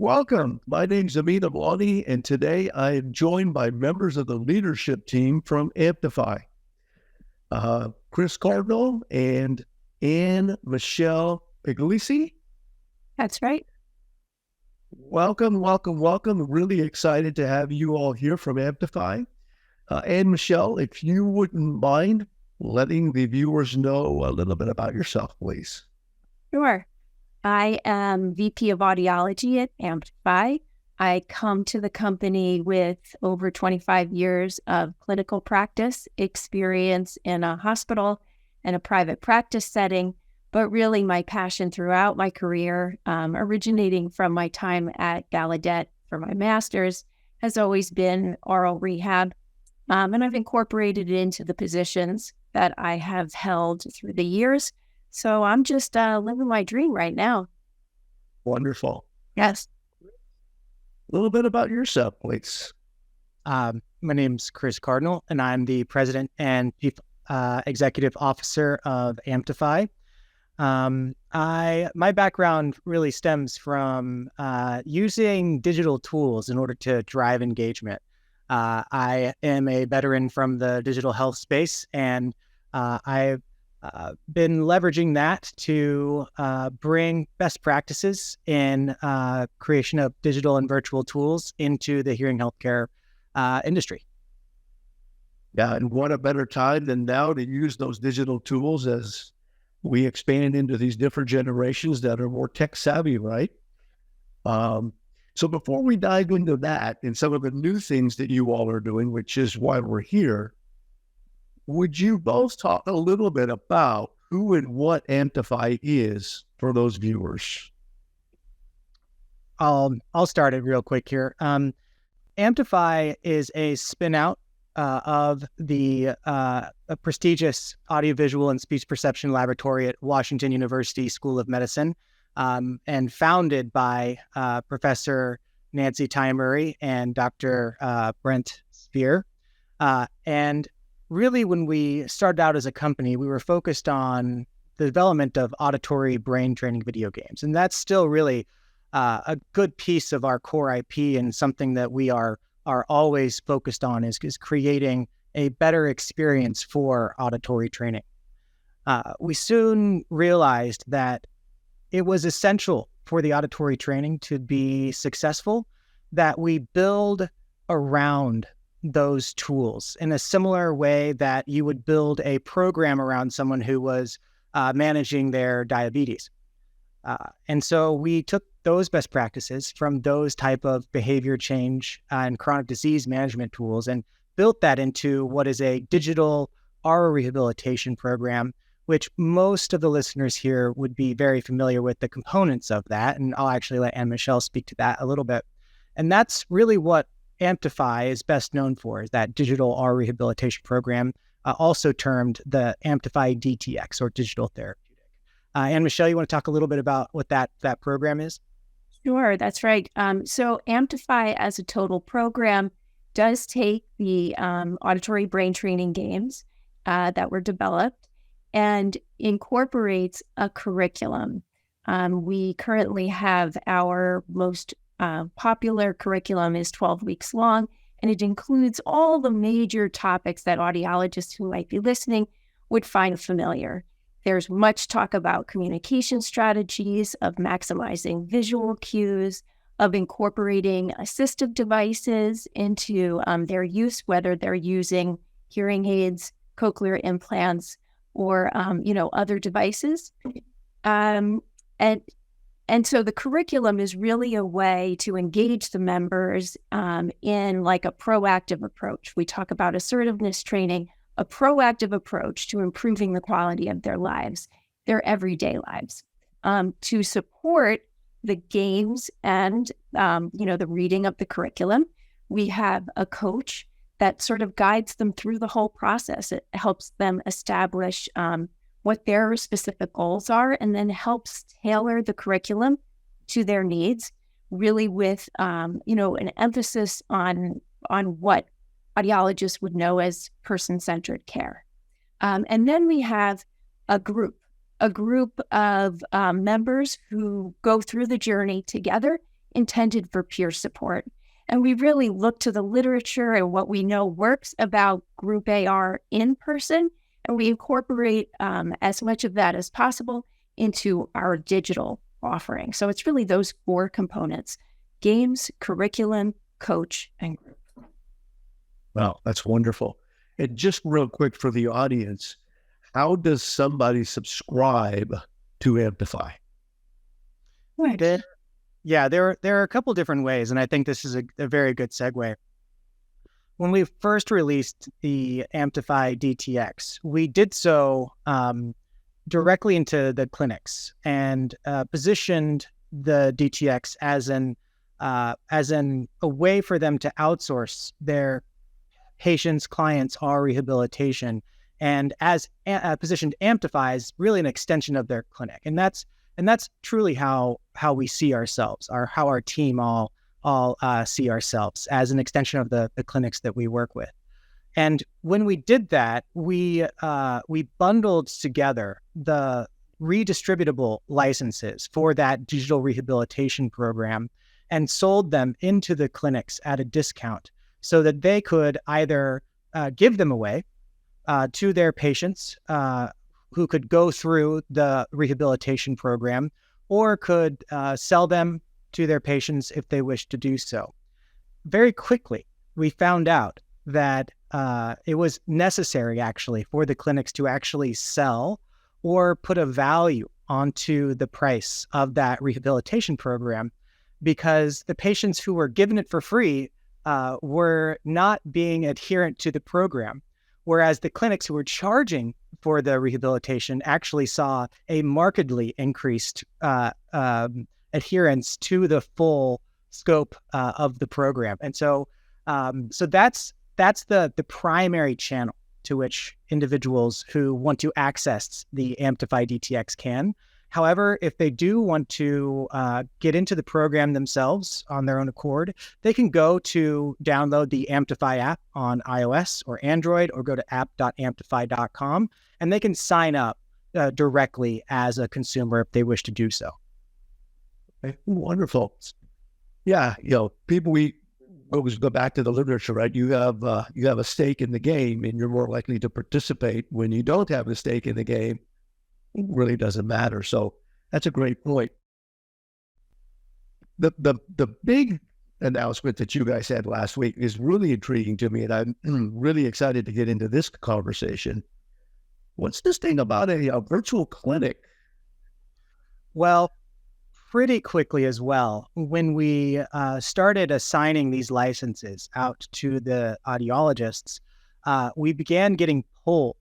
Welcome. My name's Amyn Amlani, and today I am joined by members of the leadership team from Amptify, Chris Cardinal and Michelle Puglisi. That's right. Welcome. Really excited to have you all here from Amptify. And Michelle, if you wouldn't mind letting the viewers know a little bit about yourself, please. Sure. I am VP of Audiology at Amplify. I come to the company with over 25 years of clinical practice experience in a hospital and a private practice setting, but really my passion throughout my career, originating from my time at Gallaudet for my master's, has always been aural rehab. And I've incorporated it into the positions that I have held through the years. So I'm just living my dream right now. Wonderful. Yes. A little bit about yourself, please. My name's Chris Cardinal, and I'm the president and chief executive officer of Amptify. My background really stems from using digital tools in order to drive engagement. I am a veteran from the digital health space, and I've been leveraging that to bring best practices in creation of digital and virtual tools into the hearing healthcare industry. Yeah, and what a better time than now to use those digital tools as we expand into these different generations that are more tech savvy, right? So before we dive into that and some of the new things that you all are doing, which is why we're here, would you both talk a little bit about who and what Amptify is for those viewers? I'll start it real quick here. Amptify is a spin-out of the a prestigious audiovisual and speech perception laboratory at Washington University School of Medicine, and founded by Professor Nancy Ty-Murray and Dr. Brent Spear. And really, when we started out as a company, we were focused on the development of auditory brain training video games. And that's still really a good piece of our core IP, and something that we are always focused on is creating a better experience for auditory training. We soon realized that it was essential for the auditory training to be successful that we build around those tools in a similar way that you would build a program around someone who was managing their diabetes. And so we took those best practices from those type of behavior change and chronic disease management tools and built that into what is a digital aural rehabilitation program, which most of the listeners here would be very familiar with the components of that. And I'll actually let Anne Michelle speak to that a little bit. And that's really what Amptify is best known for, is that digital aural rehabilitation program, also termed the Amptify DTX, or digital therapeutic. Anne Michelle, you want to talk a little bit about what that program is? Sure, that's right. So Amptify as a total program does take the auditory brain training games that were developed and incorporates a curriculum. We currently have our most popular curriculum is 12 weeks long, and it includes all the major topics that audiologists who might be listening would find familiar. There's much talk about communication strategies, of maximizing visual cues, of incorporating assistive devices into their use, whether they're using hearing aids, cochlear implants, or other devices. And so the curriculum is really a way to engage the members in like a proactive approach. We talk about assertiveness training, a proactive approach to improving the quality of their lives, their everyday lives, to support the games and, the reading of the curriculum. We have a coach that sort of guides them through the whole process. It helps them establish what their specific goals are, and then helps tailor the curriculum to their needs, really with, an emphasis on what audiologists would know as person-centered care. And then we have a group of members who go through the journey together intended for peer support. And we really look to the literature and what we know works about group AR in person, and we incorporate as much of that as possible into our digital offering. So it's really those 4 components: games, curriculum, coach, and group. Wow, that's wonderful. And just real quick for the audience, how does somebody subscribe to Amptify? Right. There are a couple different ways, and I think this is a very good segue. When we first released the Amptify DTX, we did so directly into the clinics and positioned the DTX as a way for them to outsource their patients, clients, Aural Rehabilitation, and as positioned Amptify as really an extension of their clinic, and that's truly how we see ourselves, or how our team all see ourselves, as an extension of the clinics that we work with. And when we did that, we bundled together the redistributable licenses for that digital rehabilitation program and sold them into the clinics at a discount, so that they could either give them away to their patients who could go through the rehabilitation program, or could sell them to their patients if they wish to do so. Very quickly, we found out that it was necessary, actually, for the clinics to actually sell or put a value onto the price of that rehabilitation program, because the patients who were given it for free were not being adherent to the program, whereas the clinics who were charging for the rehabilitation actually saw a markedly increased adherence to the full scope of the program. And so that's the primary channel to which individuals who want to access the Amptify DTX can. However, if they do want to get into the program themselves on their own accord, they can go to download the Amptify app on iOS or Android, or go to app.amptify.com, and they can sign up directly as a consumer if they wish to do so. Okay, wonderful. Yeah, people, we always go back to the literature, right? You have a stake in the game, and you're more likely to participate. When you don't have a stake in the game, it really doesn't matter. So that's a great point. The big announcement that you guys had last week is really intriguing to me, and I'm really excited to get into this conversation. What's this thing about a virtual clinic? Well, pretty quickly as well, when we started assigning these licenses out to the audiologists, we began getting pulled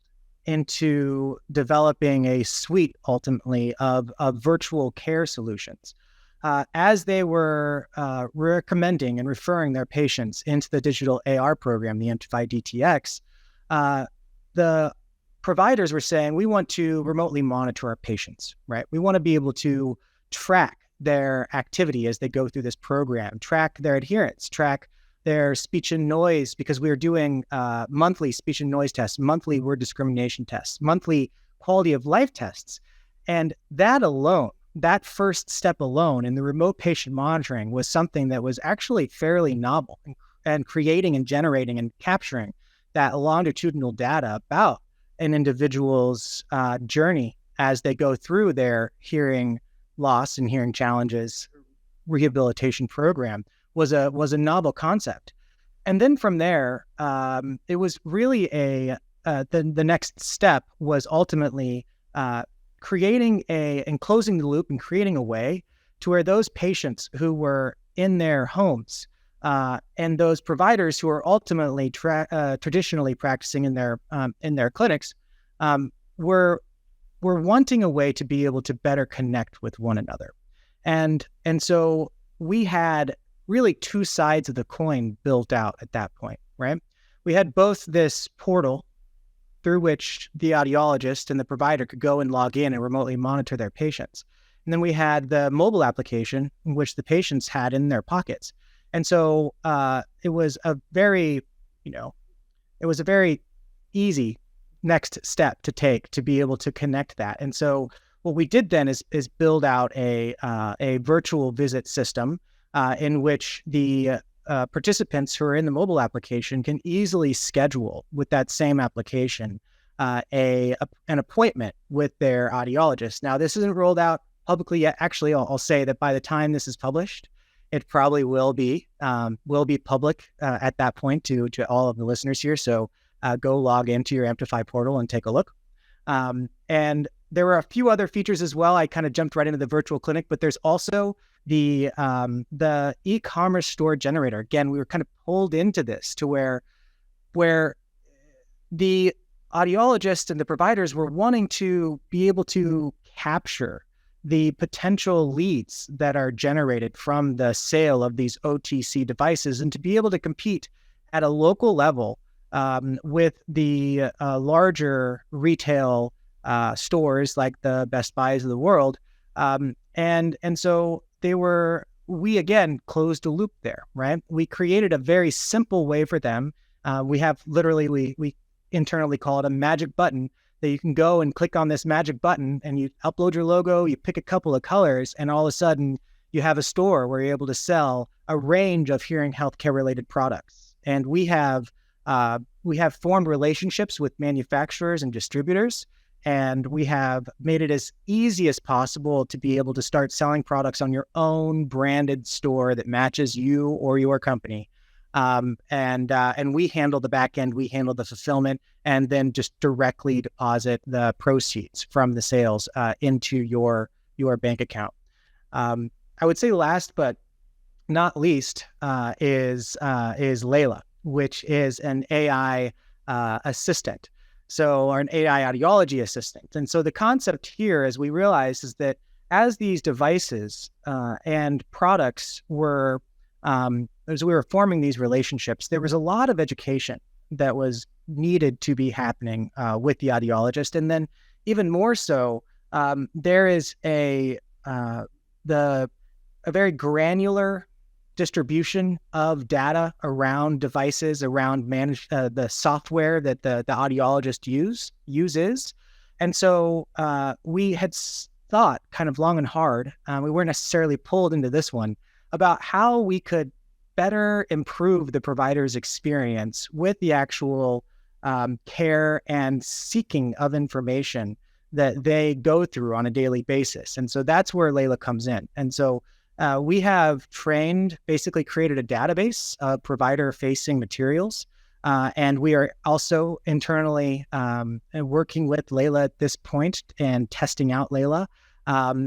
into developing a suite, ultimately, of virtual care solutions. As they were recommending and referring their patients into the digital AR program, the Amptify DTX, the providers were saying, we want to remotely monitor our patients, right? We want to be able to track their activity as they go through this program, track their adherence, track their speech and noise, because we are doing monthly speech and noise tests, monthly word discrimination tests, monthly quality of life tests. And that alone, that first step alone in the remote patient monitoring, was something that was actually fairly novel, and creating and generating and capturing that longitudinal data about an individual's journey as they go through their hearing loss and hearing challenges rehabilitation program was a novel concept. And then from there, it was really the next step was ultimately and closing the loop and creating a way to where those patients who were in their homes and those providers who are ultimately traditionally practicing in their clinics were wanting a way to be able to better connect with one another. And so we had really two sides of the coin built out at that point, right? We had both this portal through which the audiologist and the provider could go and log in and remotely monitor their patients. And then we had the mobile application, which the patients had in their pockets. And so it was a very easy next step to take to be able to connect that. And so what we did then is build out a virtual visit system in which the participants who are in the mobile application can easily schedule with that same application an appointment with their audiologist. Now, this isn't rolled out publicly yet. Actually, I'll say that by the time this is published, it probably will be public at that point to all of the listeners here. So go log into your Amptify portal and take a look. And there were a few other features as well. I kind of jumped right into the virtual clinic, but there's also the e-commerce store generator. Again, we were kind of pulled into this to where the audiologists and the providers were wanting to be able to capture the potential leads that are generated from the sale of these OTC devices and to be able to compete at a local level with the larger retail stores like the Best Buys of the world. And so we again closed a loop there, right? We created a very simple way for them. We have literally, we internally call it a magic button that you can go and click on this magic button and you upload your logo, you pick a couple of colors, and all of a sudden you have a store where you're able to sell a range of hearing healthcare related products. And we have formed relationships with manufacturers and distributors, and we have made it as easy as possible to be able to start selling products on your own branded store that matches you or your company. And we handle the back end, we handle the fulfillment, and then just directly deposit the proceeds from the sales into your bank account. I would say last but not least is Layla, which is an AI assistant. So, or an AI audiology assistant. And so the concept here, as we realize, is that as these devices and products were, as we were forming these relationships, there was a lot of education that was needed to be happening with the audiologist. And then even more so, there is a very granular distribution of data around devices, around the software that the audiologist uses. And so we had thought kind of long and hard, we weren't necessarily pulled into this one, about how we could better improve the provider's experience with the actual care and seeking of information that they go through on a daily basis. And so that's where Layla comes in. And so we have basically created a database of provider-facing materials, and we are also internally working with Layla at this point and testing out Layla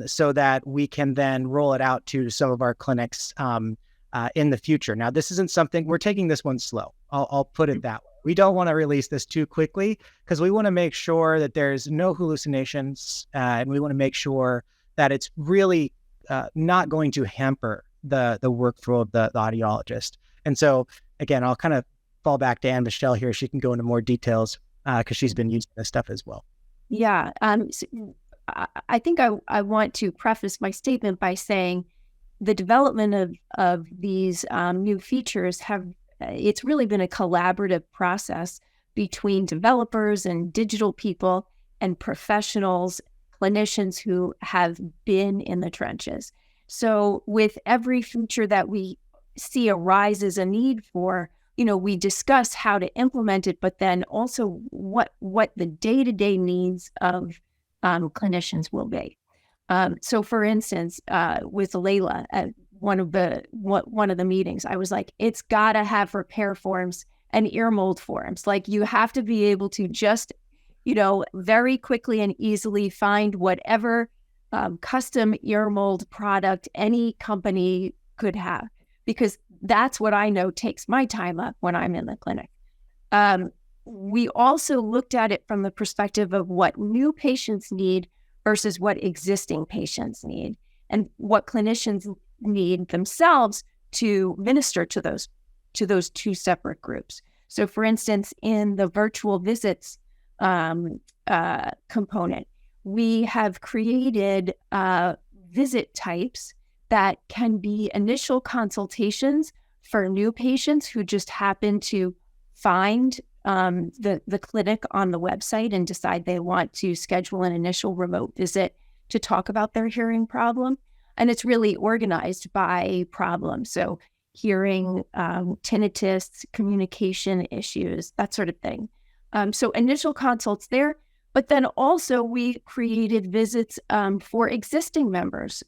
so that we can then roll it out to some of our clinics in the future. Now, this isn't something, we're taking this one slow. I'll put it that way. We don't want to release this too quickly because we want to make sure that there's no hallucinations, and we want to make sure that it's really not going to hamper the workflow of the audiologist. And so, again, I'll kind of fall back to Anne Michelle here. She can go into more details because she's been using this stuff as well. Yeah. So I think I want to preface my statement by saying the development of these new features it's really been a collaborative process between developers and digital people and professionals, clinicians who have been in the trenches. So with every feature that we see arises a need for, we discuss how to implement it, but then also what the day-to-day needs of clinicians will be. So for instance, with Layla, at one of the meetings, I was like, it's got to have repair forms and ear mold forms. Like, you have to be able to just very quickly and easily find whatever custom ear mold product any company could have, because that's what I know takes my time up when I'm in the clinic. We also looked at it from the perspective of what new patients need versus what existing patients need, and what clinicians need themselves to minister to those two separate groups. So, for instance, in the virtual visits component, we have created visit types that can be initial consultations for new patients who just happen to find the clinic on the website and decide they want to schedule an initial remote visit to talk about their hearing problem. And it's really organized by problem. So hearing, tinnitus, communication issues, that sort of thing. So initial consults there, but then also we created visits for existing members.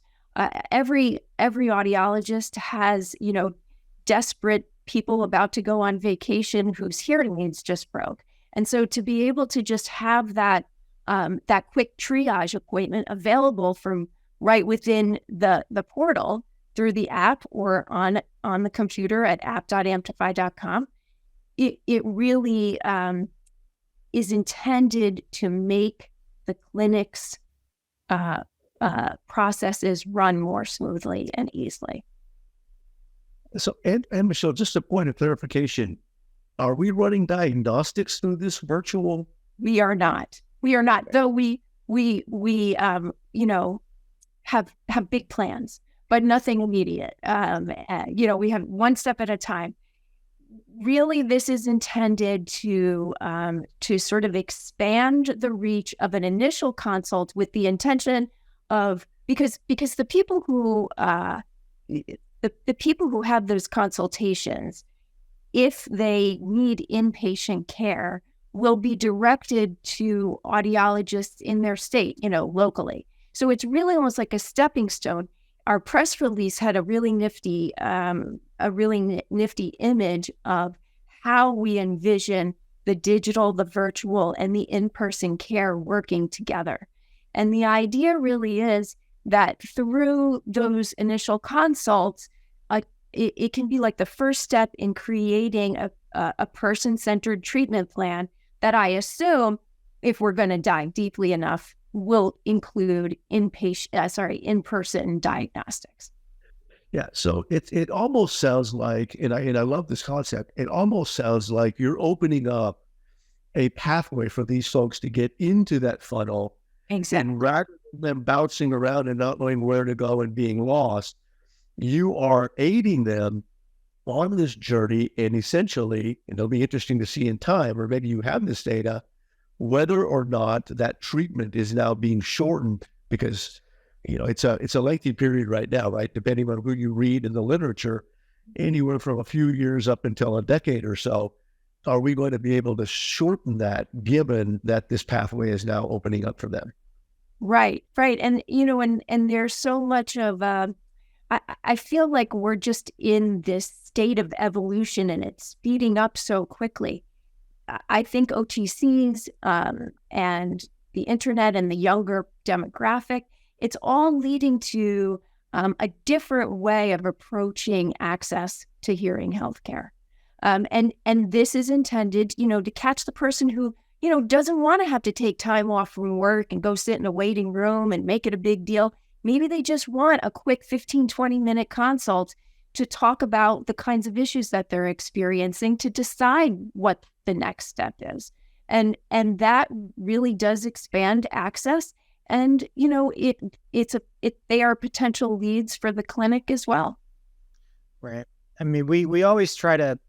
Every audiologist has, desperate people about to go on vacation whose hearing aids just broke. And so to be able to just have that quick triage appointment available from right within the portal through the app or on the computer at app.amptify.com, it really is intended to make the clinic's processes run more smoothly and easily. So, and Michelle, just a point of clarification. Are we running diagnostics through this virtual? We are not, though we have big plans, but nothing immediate. We have one step at a time. Really, this is intended to sort of expand the reach of an initial consult with the intention of, because the people who the people who have those consultations, if they need inpatient care, will be directed to audiologists in their state, locally. So it's really almost like a stepping stone. Our press release had a really nifty image of how we envision the digital, the virtual, and the in-person care working together. And the idea really is that through those initial consults, it can be like the first step in creating a person-centered treatment plan that I assume, if we're going to dive deeply enough, will include in-person diagnostics. Yeah, so it almost sounds like, and I love this concept. It almost sounds like you're opening up a pathway for these folks to get into that funnel. Exactly. And rather than them bouncing around and not knowing where to go and being lost, you are aiding them on this journey. And essentially, and it'll be interesting to see in time, or maybe you have this data, whether or not that treatment is now being shortened, because it's a lengthy period right now, right? Depending on who you read in the literature, anywhere from a few years up until a decade or so. Are we going to be able to shorten that, given that this pathway is now opening up for them? Right. And, and there's so much of, I feel like we're just in this state of evolution and it's speeding up so quickly. I think OTCs and the internet and the younger demographic, it's all leading to a different way of approaching access to hearing healthcare. And this is intended, to catch the person who, doesn't want to have to take time off from work and go sit in a waiting room and make it a big deal. Maybe they just want a quick 15, 20-minute consult to talk about the kinds of issues that they're experiencing to decide what the next step is. And that really does expand access. And, they are potential leads for the clinic as well. Right. I mean, we always try to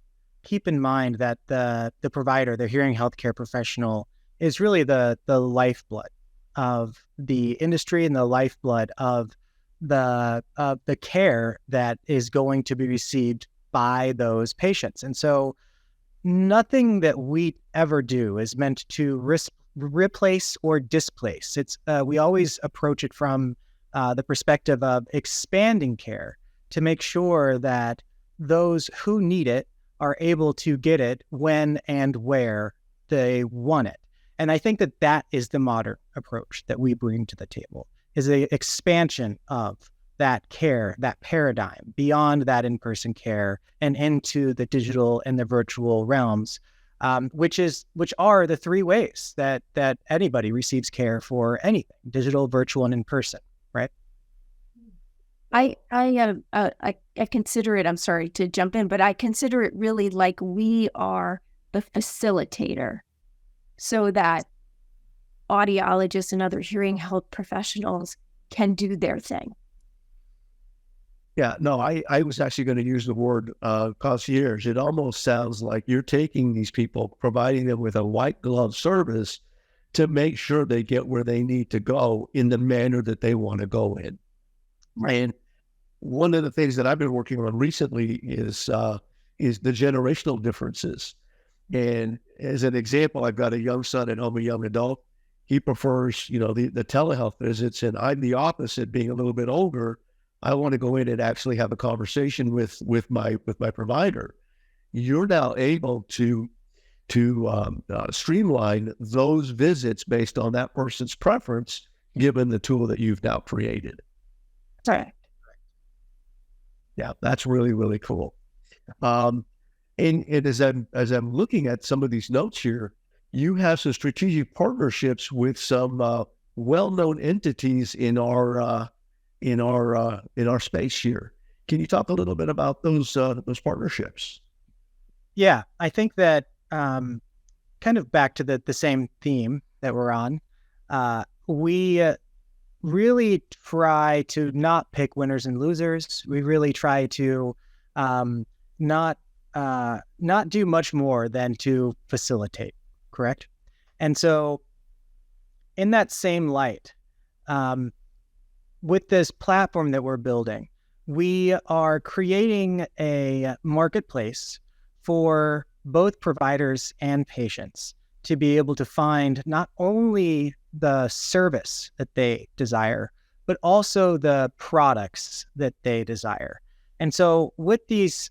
keep in mind that the provider, the hearing healthcare professional, is really the lifeblood of the industry and the lifeblood of the care that is going to be received by those patients. And so nothing that we ever do is meant to replace or displace. It's we always approach it from the perspective of expanding care to make sure that those who need it are able to get it when and where they want it. And I think that is the modern approach that we bring to the table, is an expansion of that care, that paradigm beyond that in-person care and into the digital and the virtual realms, which are the three ways that anybody receives care for anything: digital, virtual, and in person. Right? I consider it, I'm sorry to jump in, but I consider it really like we are the facilitator so that audiologists and other hearing health professionals can do their thing. Yeah, no, I was actually going to use the word concierge. It almost sounds like you're taking these people, providing them with a white glove service to make sure they get where they need to go in the manner that they want to go in. And one of the things that I've been working on recently is the generational differences. And as an example, I've got a young son and I'm a young adult. He prefers, the telehealth visits, and I'm the opposite, being a little bit older. I want to go in and actually have a conversation with my provider. You're now able to streamline those visits based on that person's preference, given the tool that you've now created. Right. Yeah, that's really, really cool. And as I'm looking at some of these notes here, you have some strategic partnerships with some well-known entities in our space here. Can you talk a little bit about those partnerships? Yeah, I think that kind of back to the same theme that we're on. We really try to not pick winners and losers. We really try to not do much more than to facilitate, correct? And so in that same light, with this platform that we're building, we are creating a marketplace for both providers and patients to be able to find not only the service that they desire, but also the products that they desire. And so with these,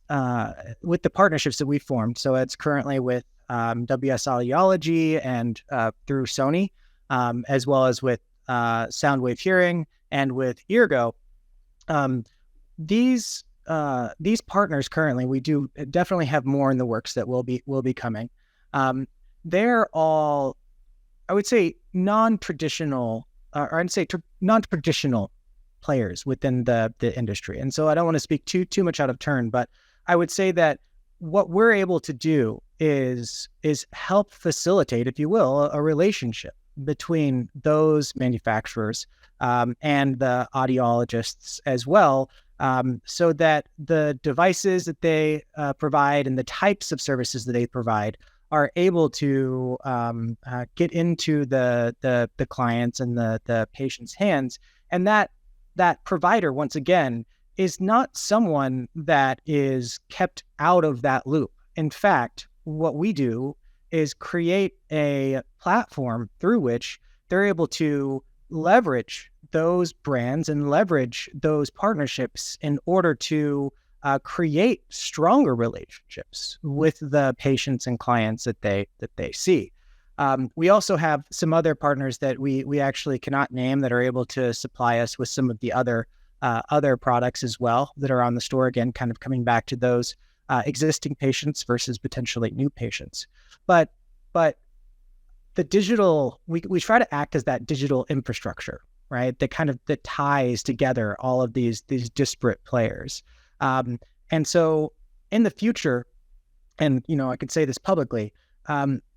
with the partnerships that we formed, so it's currently with WS Audiology and through Sony, as well as with Soundwave Hearing and with Eargo, these partners currently, we do definitely have more in the works that will be coming. They're all, I would say, non-traditional players within the industry. And so I don't want to speak too much out of turn, but I would say that what we're able to do is help facilitate, if you will, a relationship between those manufacturers and the audiologists as well, so that the devices that they provide and the types of services that they provide are able to get into the clients and the patient's hands. And that provider, once again, is not someone that is kept out of that loop. In fact, what we do is create a platform through which they're able to leverage those brands and leverage those partnerships in order to create stronger relationships with the patients and clients that they see. We also have some other partners that we actually cannot name that are able to supply us with some of the other products as well that are on the store. Again, kind of coming back to those existing patients versus potentially new patients. But the digital, we try to act as that digital infrastructure, right? That ties together all of these disparate players. And so in the future, and I could say this publicly,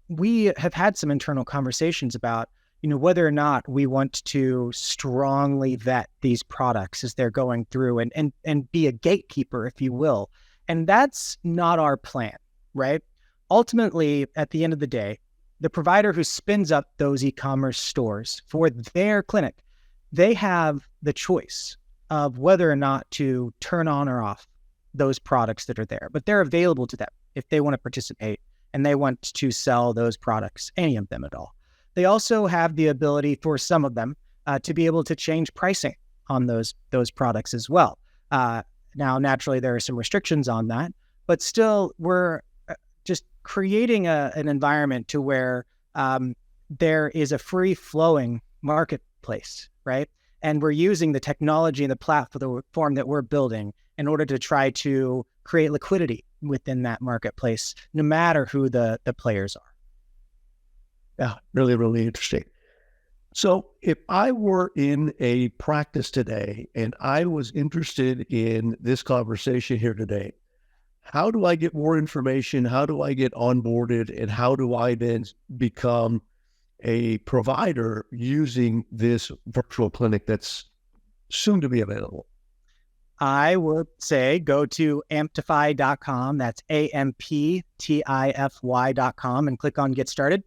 we have had some internal conversations about whether or not we want to strongly vet these products as they're going through and be a gatekeeper, if you will. And that's not our plan, right? Ultimately, at the end of the day, the provider who spins up those e-commerce stores for their clinic, they have the choice of whether or not to turn on or off those products that are there, but they're available to them if they want to participate and they want to sell those products, any of them at all. They also have the ability for some of them to be able to change pricing on those products as well. Now, naturally, there are some restrictions on that, but still we're just creating an environment to where there is a free-flowing marketplace, right? And we're using the technology and the platform that we're building in order to try to create liquidity within that marketplace, no matter who the players are. Yeah, really, really interesting. So if I were in a practice today and I was interested in this conversation here today, how do I get more information? How do I get onboarded? And how do I then become a provider using this virtual clinic that's soon to be available? I would say go to amptify.com. That's amptify.com and click on Get Started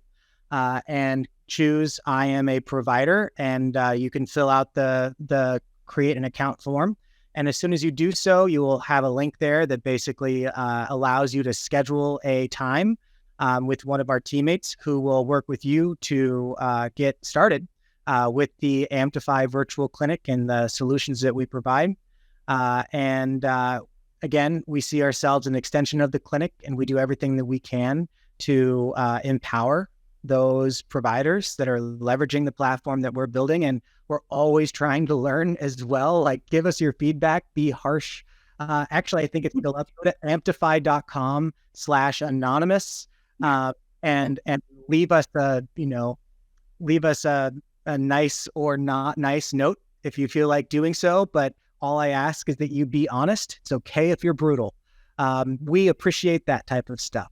and choose I am a provider. And you can fill out the create an account form. And as soon as you do so, you will have a link there that basically allows you to schedule a time with one of our teammates who will work with you to get started with the Amptify virtual clinic and the solutions that we provide. Again, we see ourselves an extension of the clinic, and we do everything that we can to empower those providers that are leveraging the platform that we're building. And we're always trying to learn as well. Like, give us your feedback, be harsh. Actually, I think if you go to amptify.com/anonymous and leave us a nice or not nice note if you feel like doing so. But all I ask is that you be honest. It's okay if you're brutal. We appreciate that type of stuff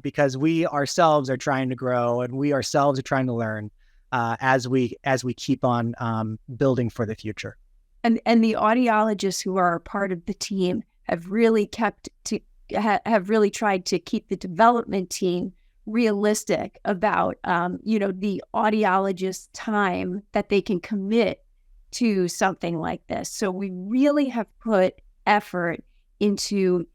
because we ourselves are trying to grow, and we ourselves are trying to learn as we keep on building for the future. And the audiologists who are a part of the team have really tried to keep the development team realistic about the audiologist time that they can commit to something like this. So we really have put effort into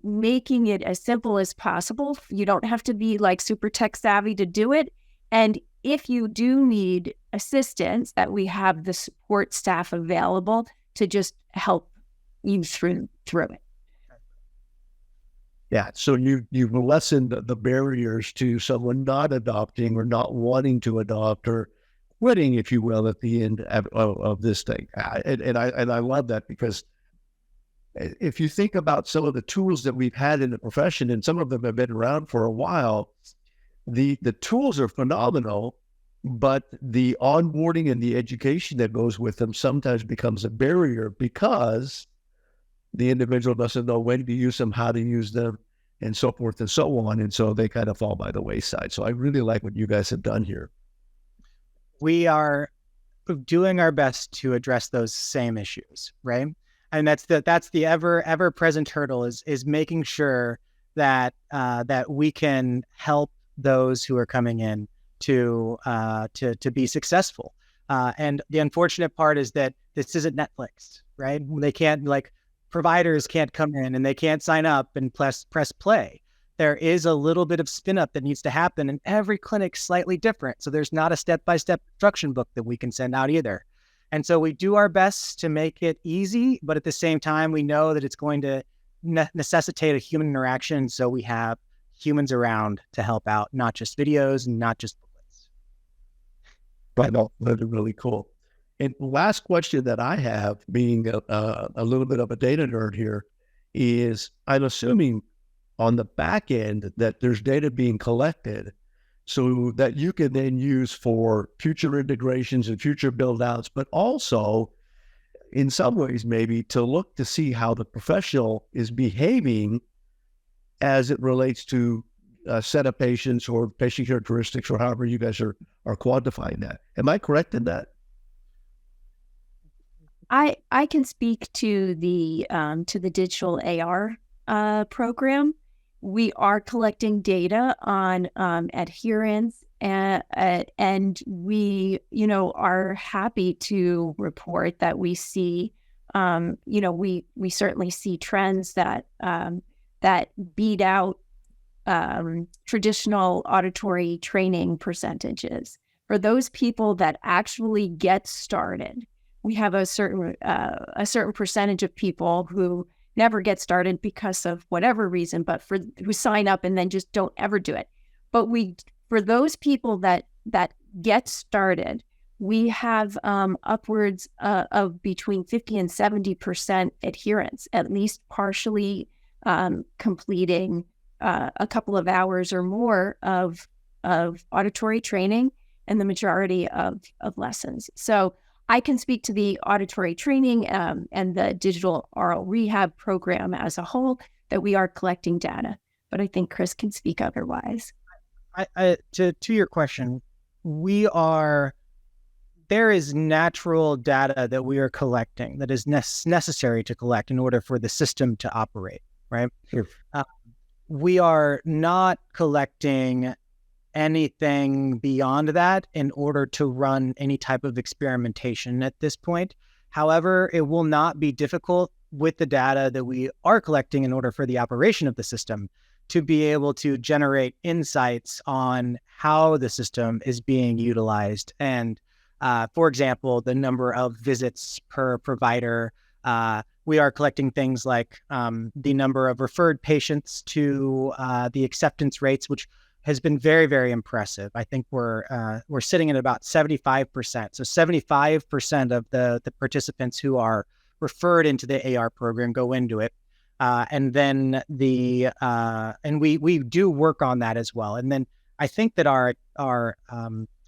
making it as simple as possible. You don't have to be like super tech savvy to do it. And if you do need assistance, that we have the support staff available to just help you through it. Yeah, so you've lessened the barriers to someone not adopting or not wanting to adopt or quitting, if you will, at the end of this thing. And I love that, because if you think about some of the tools that we've had in the profession, and some of them have been around for a while, the tools are phenomenal, but the onboarding and the education that goes with them sometimes becomes a barrier because the individual doesn't know when to use them, how to use them, and so forth and so on. And so they kind of fall by the wayside. So I really like what you guys have done here. We are doing our best to address those same issues, right? And that's the ever present hurdle is making sure that we can help those who are coming in to be successful. And the unfortunate part is that this isn't Netflix, right? They can't, providers can't come in and they can't sign up and press play. There is a little bit of spin up that needs to happen, and every clinic's slightly different. So there's not a step-by-step instruction book that we can send out either. And so we do our best to make it easy, but at the same time, we know that it's going to necessitate a human interaction. So we have humans around to help out, not just videos and not just booklets. Right. No, that's really cool. And last question that I have, being a little bit of a data nerd here, is I'm assuming on the back end that there's data being collected so that you can then use for future integrations and future build outs, but also in some ways maybe to look to see how the professional is behaving as it relates to a set of patients or patient characteristics, or however you guys are quantifying that. Am I correct in that? I can speak to the digital AR program. We are collecting data on adherence, and we are happy to report that we see we certainly see trends that beat out traditional auditory training percentages. For those people that actually get started, we have a certain percentage of people who never get started because of whatever reason, but who sign up and then just don't ever do it. But for those people that get started, we have upwards of between 50 and 70% adherence, at least partially completing a couple of hours or more of auditory training, and the majority of lessons. So I can speak to the auditory training and the digital aural rehab program as a whole, that we are collecting data, but I think Chris can speak otherwise. To your question, there is natural data that we are collecting that is necessary to collect in order for the system to operate, right? Sure. We are not collecting anything beyond that in order to run any type of experimentation at this point. However, it will not be difficult with the data that we are collecting in order for the operation of the system to be able to generate insights on how the system is being utilized. And for example, the number of visits per provider. We are collecting things like the number of referred patients to the acceptance rates, which has been very, very impressive. I think we're sitting at about 75%. So 75% of the participants who are referred into the AR program go into it. And then and we do work on that as well. And then I think that our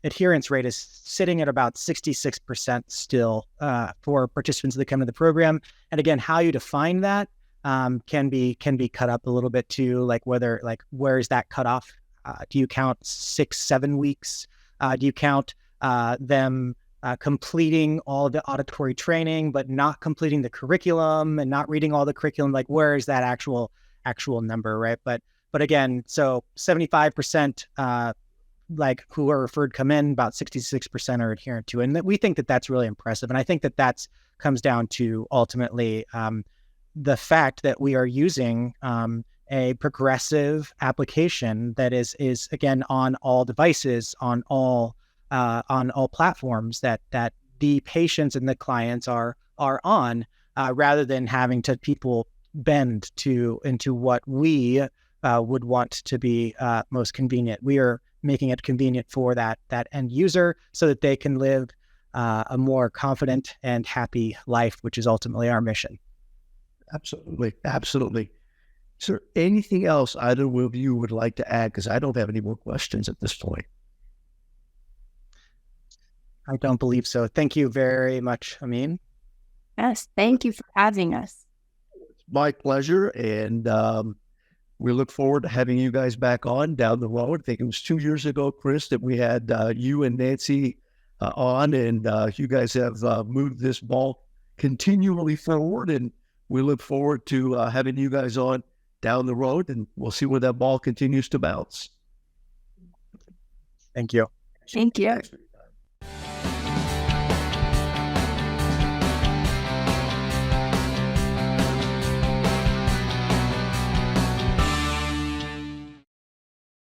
adherence rate is sitting at about 66% still for participants that come to the program. And again, how you define that can be cut up a little bit too, like where is that cutoff? Do you count 6-7 weeks? Do you count them completing all the auditory training, but not completing the curriculum and not reading all the curriculum? Like, where is that actual number, right? But again, so 75% like who are referred come in, about 66% are adherent to it. And we think that that's really impressive. And I think that comes down to ultimately the fact that we are using a progressive application that is again on all devices, on all platforms that the patients and the clients are on, rather than having to people bend into what we would want to be most convenient. We are making it convenient for that end user so that they can live a more confident and happy life, which is ultimately our mission. Absolutely. Absolutely. Is there anything else either of you would like to add? Because I don't have any more questions at this point. I don't believe so. Thank you very much, Amyn. Yes, thank you for having us. It's my pleasure. And we look forward to having you guys back on down the road. I think it was 2 years ago, Chris, that we had you and Nancy on, and you guys have moved this ball continually forward. And we look forward to having you guys on down the road, and we'll see where that ball continues to bounce. Thank you. Thank you.